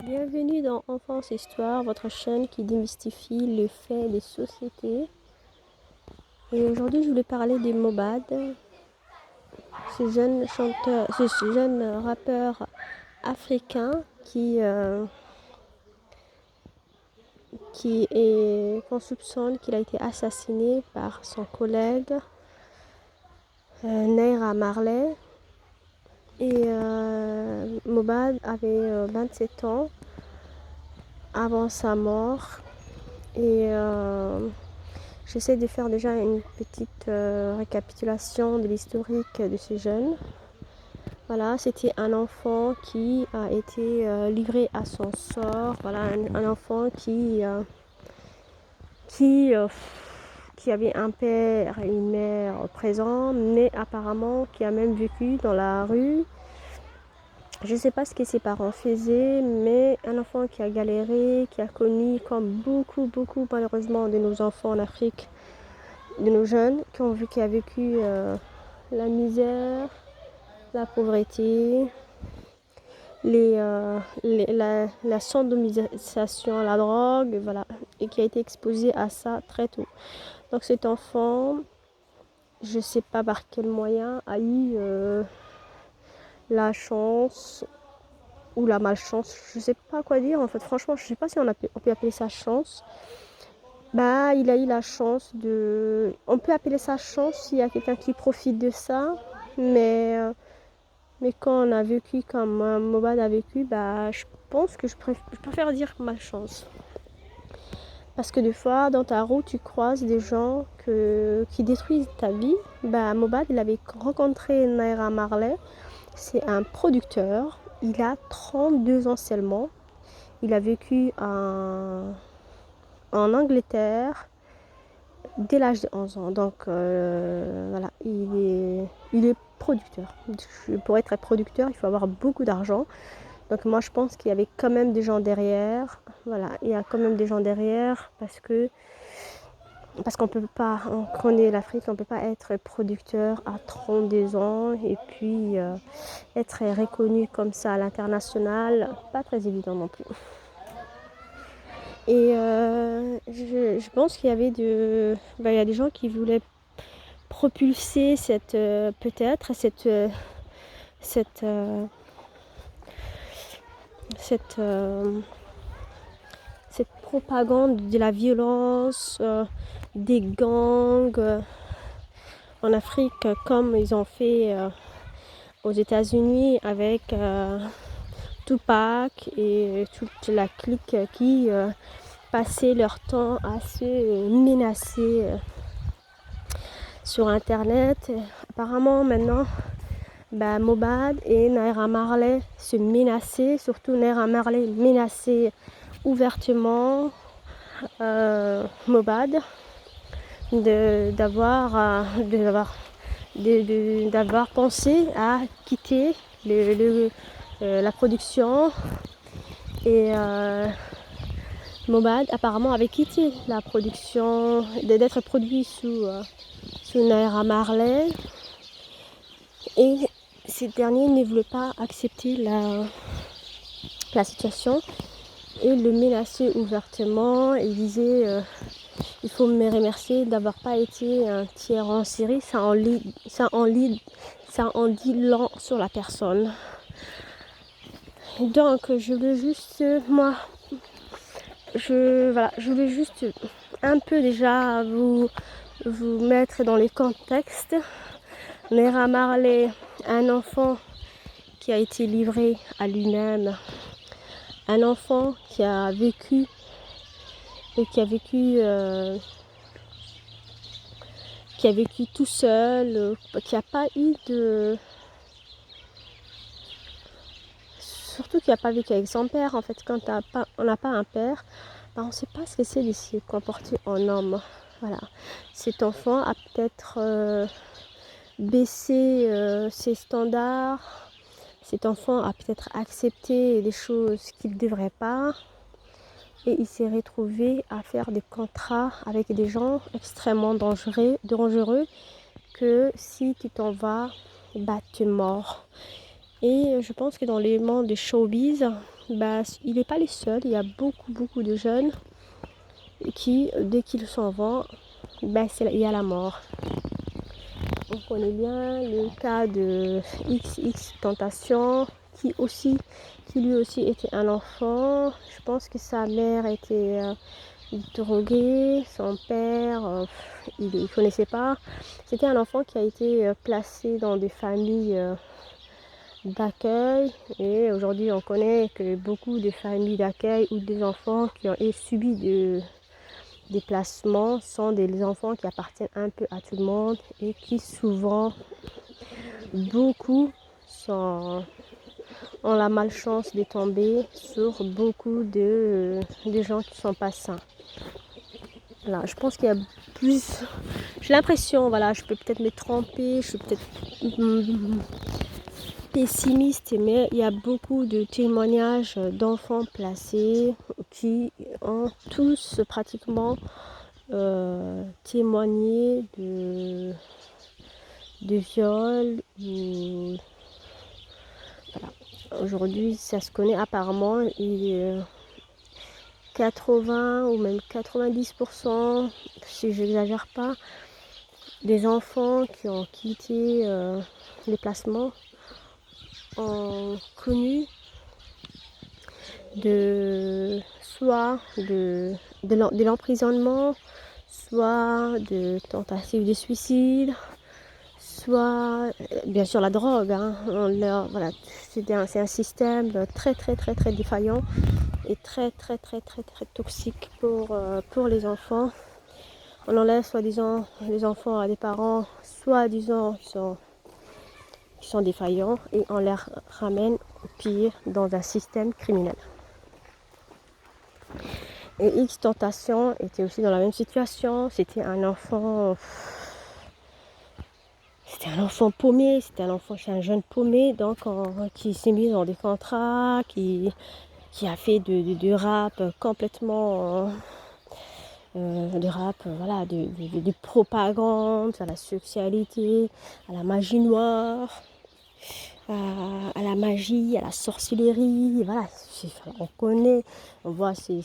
Bienvenue dans Enfance Histoire, votre chaîne qui démystifie les faits des sociétés. Et aujourd'hui, je voulais parler de Mobad, ce jeune chanteur, ce jeune rappeur africain qu'on soupçonne qu'il a été assassiné par son collègue Naira Marley. Et Mobad avait 27 ans avant sa mort. Et j'essaie de faire déjà une petite récapitulation de l'historique de ce jeune. Voilà, c'était un enfant qui a été livré à son sort. Voilà, un enfant qui avait un père et une mère présents, mais apparemment qui a même vécu dans la rue. Je ne sais pas ce que ses parents faisaient, mais un enfant qui a galéré, qui a connu, comme beaucoup malheureusement de nos enfants en Afrique, de nos jeunes, qui a vécu la misère, la pauvreté, la sodomisation, la drogue, voilà, et qui a été exposé à ça très tôt. Donc cet enfant, je ne sais pas par quel moyen, a eu la chance ou la malchance, je ne sais pas quoi dire en fait, franchement je ne sais pas si on peut appeler ça chance. Bah, il a eu la chance de... On peut appeler ça chance s'il y a quelqu'un qui profite de ça, mais quand on a vécu comme Mobad a vécu, bah, je pense que je préfère dire malchance. Parce que des fois, dans ta route, tu croises des gens qui détruisent ta vie. Bah, Mobad, il avait rencontré Naira Marley. C'est un producteur. Il a 32 ans seulement. Il a vécu en Angleterre dès l'âge de 11 ans. Donc voilà, il est producteur. Pour être producteur, il faut avoir beaucoup d'argent. Donc moi je pense qu'il y avait quand même des gens derrière. Voilà, il y a quand même des gens derrière parce qu'on peut pas, on connaît l'Afrique, on peut pas être producteur à 32 ans et puis être reconnu comme ça à l'international, pas très évident non plus. Et je pense qu'il y avait il y a des gens qui voulaient propulser cette propagande de la violence, des gangs en Afrique, comme ils ont fait aux États-Unis avec Tupac et toute la clique qui passait leur temps à se menacer sur internet. Apparemment maintenant Mobad et Naira Marley se menaçaient, surtout Naira Marley menaçait ouvertement Mobad d'avoir pensé à quitter la production. Et Mobad apparemment avait quitté la production, d'être produit sous Naira Marley. Et ces derniers ne voulaient pas accepter la situation et le menaçaient ouvertement. Ils disaient il faut me remercier d'avoir pas été un tueur en série, ça en dit long sur la personne. Donc je veux juste je voulais juste un peu déjà vous mettre dans les contextes. Naira Marley, un enfant qui a été livré à lui-même, un enfant qui a vécu tout seul, qui n'a pas eu surtout qui n'a pas vécu avec son père. En fait, quand on n'a pas un père, on ne sait pas ce que c'est de se comporter en homme. Voilà. Cet enfant a peut-être baissé ses standards. Cet enfant a peut-être accepté des choses qu'il ne devrait pas. Et il s'est retrouvé à faire des contrats avec des gens extrêmement dangereux que si tu t'en vas, tu es mort. Et je pense que dans les mondes de showbiz, il n'est pas les seuls. Il y a beaucoup de jeunes qui, dès qu'ils s'en vont, il y a la mort. On connaît bien le cas de XXXTentacion, qui lui aussi était un enfant. Je pense que sa mère était droguée, son père, il ne connaissait pas. C'était un enfant qui a été placé dans des familles d'accueil, et aujourd'hui on connaît que beaucoup de familles d'accueil ou des enfants qui ont subi des placements sont des enfants qui appartiennent un peu à tout le monde et qui souvent, beaucoup ont la malchance de tomber sur beaucoup de gens qui ne sont pas sains. Voilà, je pense qu'il y a plus, j'ai l'impression, voilà, je peux peut-être me tromper, je suis peut-être pessimiste, mais il y a beaucoup de témoignages d'enfants placés qui ont tous pratiquement témoigné de viol. Voilà. Aujourd'hui, ça se connaît apparemment, 80 ou même 90%, si je n'exagère pas, des enfants qui ont quitté les placements ont connu soit de l'emprisonnement, soit de tentatives de suicide, soit bien sûr la drogue. Voilà, c'est un système très défaillant et très toxique pour les enfants. On enlève soi-disant les enfants à des parents soi-disant qui sont défaillants, et on les ramène au pire dans un système criminel. Et XXXTentacion était aussi dans la même situation. C'était un enfant paumé, c'est un jeune paumé, donc qui s'est mis dans des contrats, qui a fait de rap complètement, voilà, de propagande à la sexualité, à la magie noire, à la magie, à la sorcellerie. Voilà, on connaît, on voit ces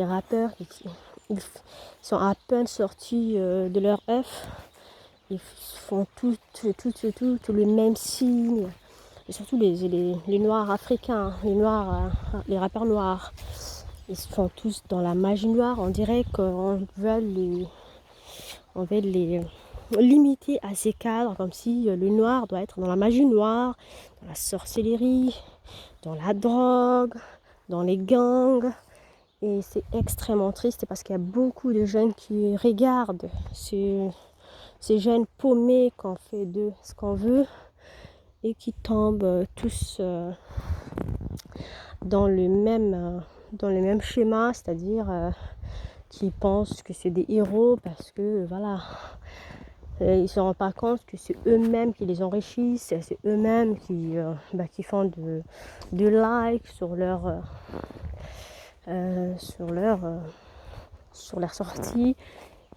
rappeurs ils sont à peine sortis de leur œuf. Ils font tout le même signe, et surtout les noirs africains, les rappeurs noirs. Ils se font tous dans la magie noire. On dirait qu'on veut les limiter à ces cadres, comme si le noir doit être dans la magie noire, dans la sorcellerie, dans la drogue, dans les gangs. Et c'est extrêmement triste parce qu'il y a beaucoup de jeunes qui regardent ces jeunes paumés qu'on fait d'eux ce qu'on veut et qui tombent tous dans le même schéma, c'est-à-dire qui pensent que c'est des héros parce que voilà, ils ne se rendent pas compte que c'est eux-mêmes qui les enrichissent, c'est eux-mêmes qui font de likes sur leur sortie.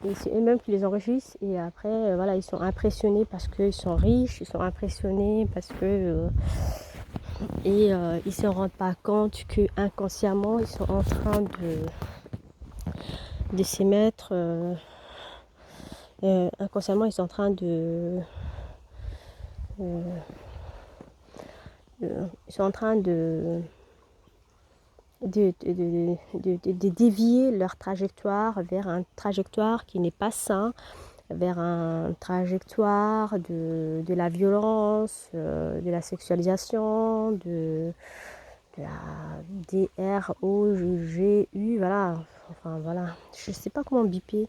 Et c'est eux-mêmes qui les enrichissent, et après voilà, ils sont impressionnés parce qu'ils sont riches, ils sont impressionnés parce que ils se rendent pas compte que inconsciemment ils sont en train de s'y mettre, inconsciemment ils sont en train de dévier leur trajectoire vers une trajectoire qui n'est pas sain, vers une trajectoire de la violence, de la sexualisation, de la DROGU, voilà. Enfin voilà, je sais pas comment biper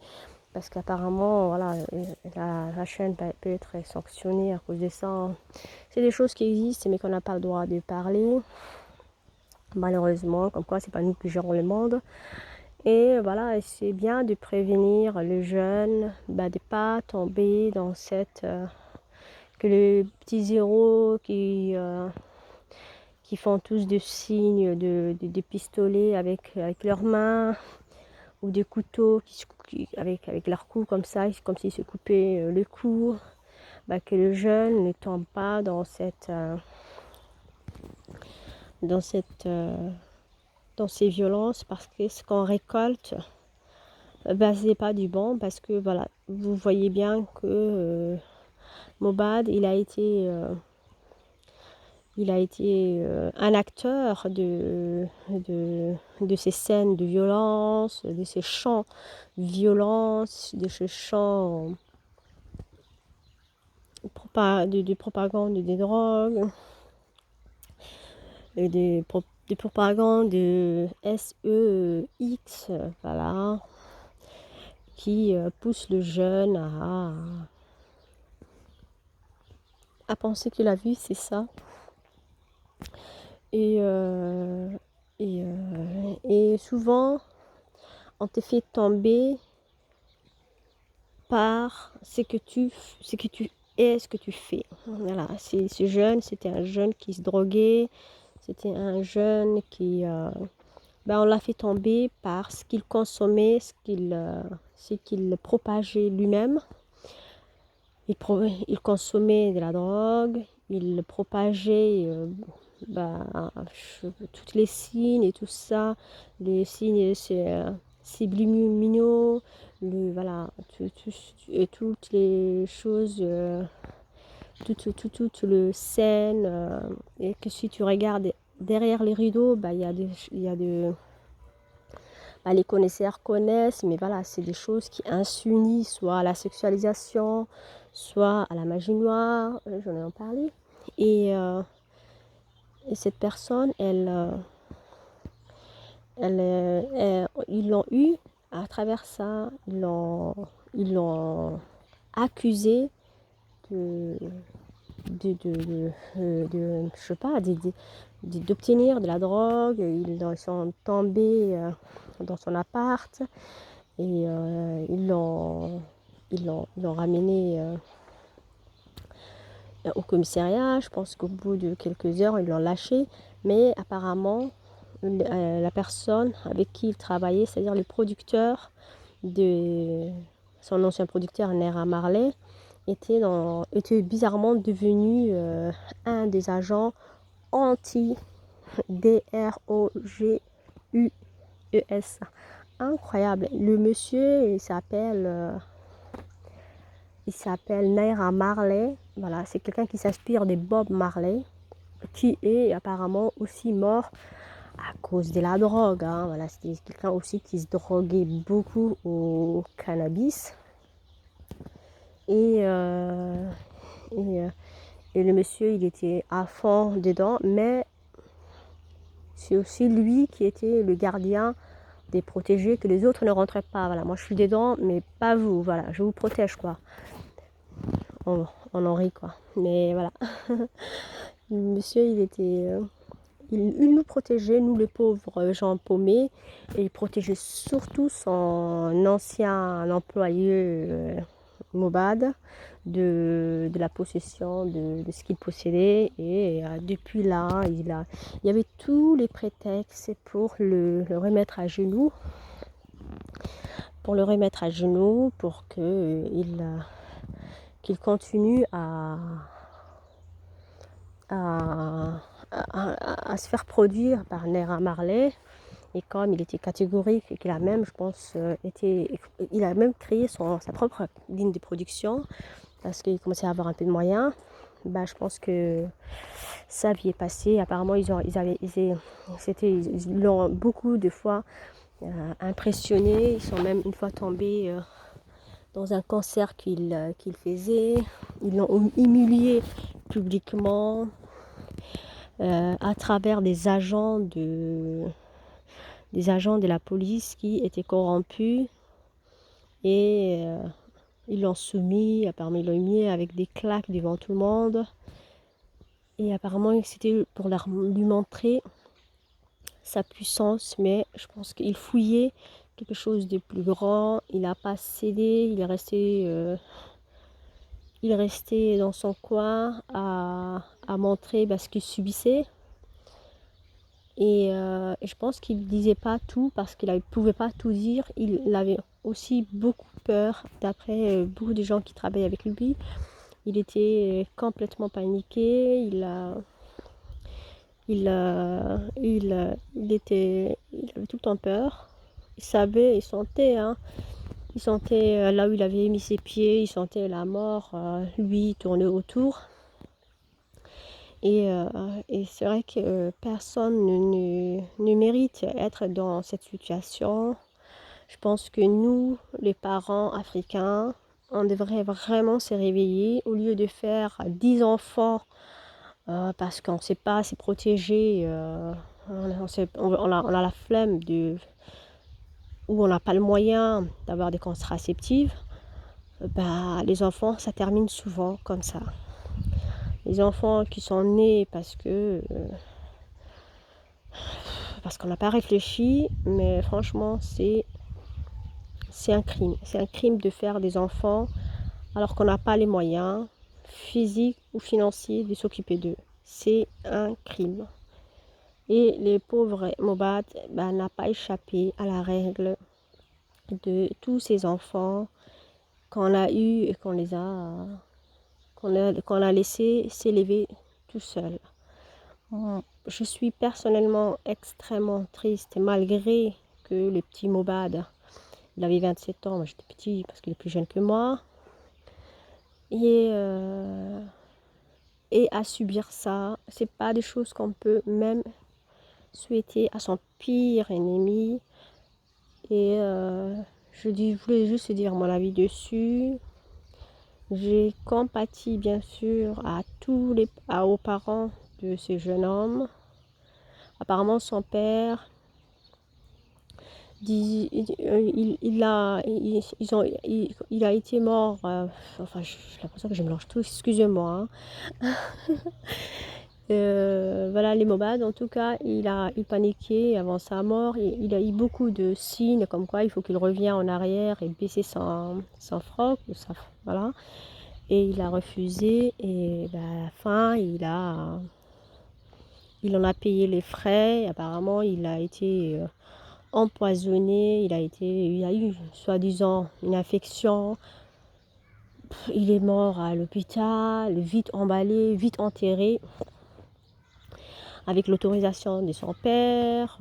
parce qu'apparemment voilà, la chaîne peut être sanctionnée à cause de ça. C'est des choses qui existent mais qu'on n'a pas le droit de parler. Malheureusement, comme quoi c'est pas nous qui gérons le monde. Et voilà, c'est bien de prévenir les jeunes, de ne pas tomber dans cette que les petits zéros qui font tous des signes de pistolets avec leurs mains, ou des couteaux avec leurs coups comme ça, comme s'ils se coupaient le cou, que le jeune ne tombe pas dans cette dans dans ces violences, parce que ce qu'on récolte, c'est pas du bon, parce que voilà, vous voyez bien que Mohbad, il a été un acteur de ces scènes de violence, de ces chants de violence, de ces chants de propagande des drogues, et des propagandes de SEX, voilà, qui poussent le jeune à penser que la vie c'est ça. Et, euh, et souvent, on te fait tomber par ce que tu es, ce que tu fais. Voilà, ce jeune, c'était un jeune qui se droguait, c'était un jeune qui, on l'a fait tomber par ce qu'il consommait, ce qu'il propageait lui-même. Il consommait de la drogue, il propageait toutes les signes et tout ça, les signes subliminaux, voilà, et toutes les choses, toutes les scènes, et que si tu regardes derrière les rideaux, il y a les connaisseurs connaissent, mais voilà, c'est des choses qui insinuent soit à la sexualisation, soit à la magie noire, j'en ai en parlé. Et cette personne, ils l'ont eu à travers ça, ils l'ont accusé de, je sais pas, d'obtenir de la drogue. Ils sont tombés dans son appart et ils l'ont ramené au commissariat. Je pense qu'au bout de quelques heures, ils l'ont lâché. Mais apparemment, la personne avec qui il travaillait, c'est-à-dire le producteur de son ancien producteur, Naira Marley, était bizarrement devenu un des agents anti-DROGUES. Incroyable. Le monsieur, il s'appelle Naira Marley. Voilà, c'est quelqu'un qui s'inspire de Bob Marley, qui est apparemment aussi mort à cause de la drogue. Hein. Voilà, c'était quelqu'un aussi qui se droguait beaucoup au cannabis. Et, euh, et, euh, et le monsieur, il était à fond dedans, mais c'est aussi lui qui était le gardien des protégés, que les autres ne rentraient pas. Voilà, moi je suis dedans, mais pas vous. Voilà, je vous protège, quoi. On en rit, quoi. Mais voilà. Le monsieur, il nous protégeait, nous les pauvres gens paumés, et il protégeait surtout son ancien employé Mohbad de la possession de ce qu'il possédait. Et depuis là, il y avait tous les prétextes pour le remettre à genoux, pour qu'il continue à, se faire produire par Naira Marley. Et comme il était catégorique et qu'il a même, je pense, il a même créé sa propre ligne de production parce qu'il commençait à avoir un peu de moyens. Je pense que sa vie est passée. Apparemment, ils l'ont beaucoup de fois impressionné. Ils sont même une fois tombés dans un concert qu'il faisait. Ils l'ont humilié publiquement à travers des agents de la police qui étaient corrompus, et ils l'ont soumis, apparemment ils l'ont humilié avec des claques devant tout le monde, et apparemment c'était pour lui montrer sa puissance, mais je pense qu'il fouillait quelque chose de plus grand. Il n'a pas cédé, il est resté dans son coin à montrer ce qu'il subissait. Et je pense qu'il ne disait pas tout parce qu'il ne pouvait pas tout dire. Il avait aussi beaucoup peur, d'après beaucoup de gens qui travaillaient avec lui. Il était complètement paniqué. il avait tout le temps peur. Il savait, il sentait, hein. Il sentait là où il avait mis ses pieds, il sentait la mort, lui, tourner autour. Et, euh, et c'est vrai que personne ne mérite d'être dans cette situation. Je pense que nous, les parents africains, on devrait vraiment se réveiller au lieu de faire 10 enfants parce qu'on ne sait pas se protéger. On a la flemme ou on n'a pas le moyen d'avoir des contraceptifs. Bah, les enfants, ça termine souvent comme ça. Les enfants qui sont nés parce qu'on n'a pas réfléchi, mais franchement, c'est un crime. C'est un crime de faire des enfants alors qu'on n'a pas les moyens physiques ou financiers de s'occuper d'eux. C'est un crime. Et les pauvres Mobad n'a pas échappé à la règle de tous ces enfants qu'on a eus et qu'on a laissé s'élever tout seul. Je suis personnellement extrêmement triste malgré que le petit Mobad, il avait 27 ans, moi j'étais petit parce qu'il est plus jeune que moi. Et à subir ça, c'est pas des choses qu'on peut même souhaiter à son pire ennemi. Et je voulais juste dire mon avis dessus. J'ai compatis bien sûr aux parents de ce jeune homme. Apparemment son père il a été mort. Enfin, j'ai l'impression que je mélange tout, excusez-moi. Hein. Voilà, les Mobbad, en tout cas, il paniquait avant sa mort. Il a eu beaucoup de signes comme quoi il faut qu'il revienne en arrière et baisser son froc. Voilà. Et il a refusé. Et à la fin, il en a payé les frais. Apparemment, il a été empoisonné. Il a eu, soi-disant, une infection. Il est mort à l'hôpital, vite emballé, vite enterré. Avec l'autorisation de son père,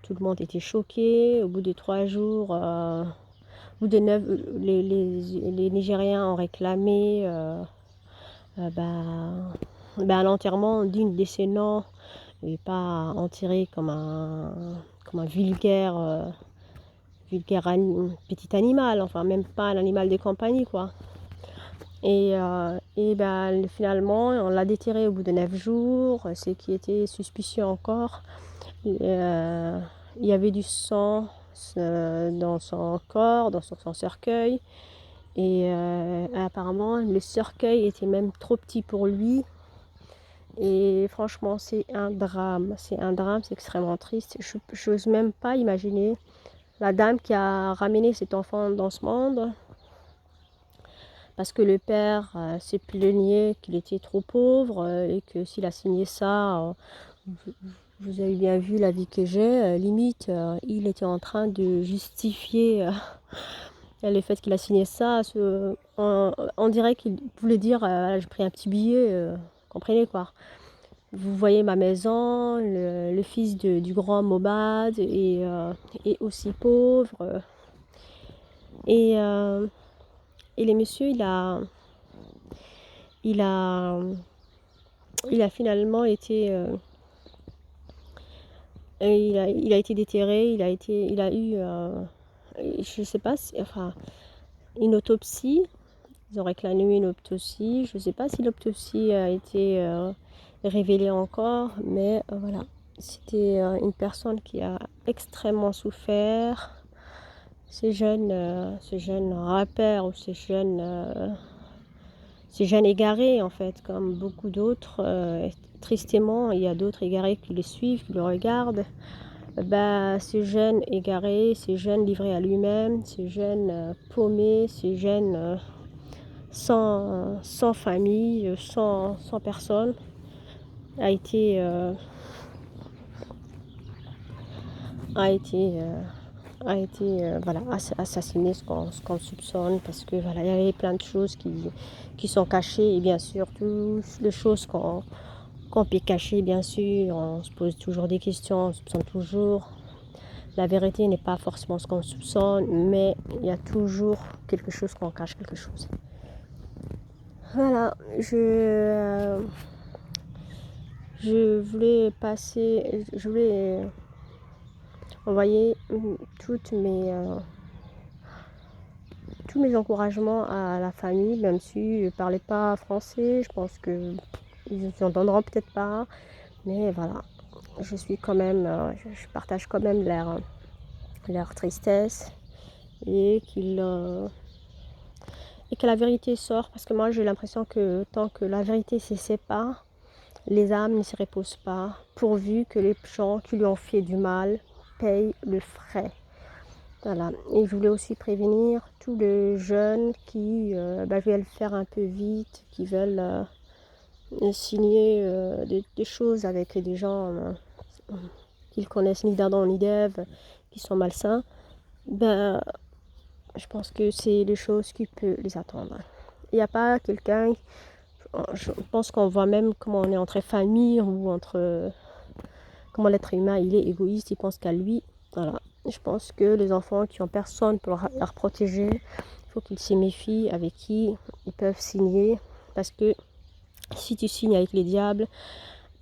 tout le monde était choqué. Au bout de 3 jours, au bout de 9, les Nigériens ont réclamé l'enterrement digne de ses noms et pas enterré comme un vulgaire petit animal, enfin même pas un animal de compagnie quoi. Et finalement, on l'a déterré au bout de 9 jours, ce qui était suspicieux encore. Il y avait du sang dans son corps, dans son cercueil. Et apparemment, le cercueil était même trop petit pour lui. Et franchement, c'est un drame. C'est extrêmement triste. Je n'ose même pas imaginer la dame qui a ramené cet enfant dans ce monde. Parce que le père s'est plaigné qu'il était trop pauvre et que s'il a signé ça, vous avez bien vu la vie que j'ai, limite, il était en train de justifier le fait qu'il a signé ça. On dirait qu'il voulait dire, j'ai pris un petit billet, comprenez quoi. Vous voyez ma maison, le fils du grand Mobad est aussi pauvre. Et les messieurs, il a finalement été il a été déterré, il a eu je sais pas enfin une autopsie. Ils ont réclamé une autopsie. Je ne sais pas si l'autopsie a été révélée encore, mais voilà. C'était une personne qui a extrêmement souffert. Ces jeunes rappeurs ou ces jeunes égarés en fait, comme beaucoup d'autres. Tristement, il y a d'autres égarés qui les suivent, qui le regardent. Ces jeunes égarés, ces jeunes livrés à lui-même, ces jeunes paumés, ces jeunes sans famille, sans personne, a été voilà, assassiné, ce qu'on soupçonne, parce que voilà, il y avait plein de choses qui sont cachées, et bien sûr toutes les choses qu'on peut cacher, bien sûr. On se pose toujours des questions, on soupçonne toujours. La vérité n'est pas forcément ce qu'on soupçonne, mais il y a toujours quelque chose qu'on cache, quelque chose. Voilà, je voulais envoyer tous mes encouragements à la famille, même si je ne parlais pas français. Je pense qu'ils n'entendront peut-être pas, mais voilà, je partage quand même leur tristesse et que la vérité sort, parce que moi j'ai l'impression que tant que la vérité ne se sépare, les âmes ne se reposent pas, pourvu que les gens qui lui ont fait du mal payent le frais. Voilà. Et je voulais aussi prévenir tous les jeunes qui veulent faire un peu vite, qui veulent signer des choses avec des gens qu'ils connaissent ni d'Adam ni d'Ève, qui sont malsains. Je pense que c'est les choses qui peuvent les attendre. Il n'y a pas quelqu'un, je pense qu'on voit même comment on est entre familles ou comment l'être humain il est égoïste, il pense qu'à lui. Voilà. Je pense que les enfants qui ont personne pour leur protéger, il faut qu'ils s'y méfient avec qui ils peuvent signer, parce que si tu signes avec les diables,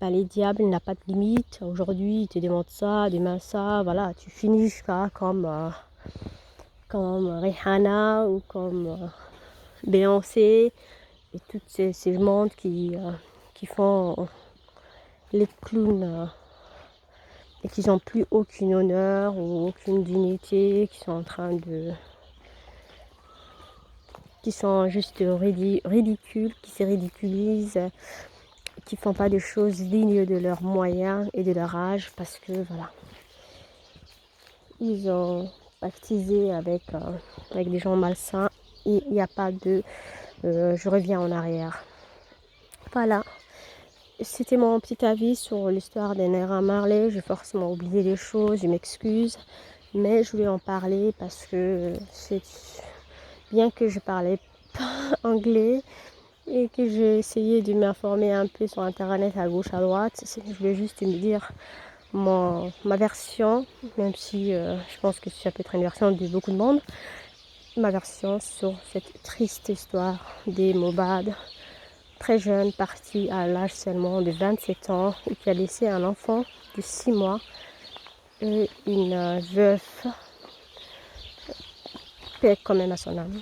les diables n'ont pas de limite. Aujourd'hui ils te demandent ça, demain ça, voilà, tu finis jusqu'à comme Rihanna ou comme Beyoncé et tous ces mondes qui font les clowns et qui n'ont plus aucun honneur ou aucune dignité, qui sont juste ridicules, qui se ridiculisent, qui font pas des choses dignes de leurs moyens et de leur âge, parce que voilà, ils ont pactisé avec des gens malsains et il n'y a pas de je reviens en arrière. Voilà, c'était mon petit avis sur l'histoire de Naira Marley. J'ai forcément oublié des choses, je m'excuse, mais je voulais en parler parce que bien que je parlais pas anglais et que j'ai essayé de m'informer un peu sur internet à gauche à droite, je voulais juste me dire ma version, même si je pense que ça peut être une version de beaucoup de monde, ma version sur cette triste histoire des Mohbad, très jeune, parti à l'âge seulement de 27 ans et qui a laissé un enfant de 6 mois et une veuve, paix quand même à son âme.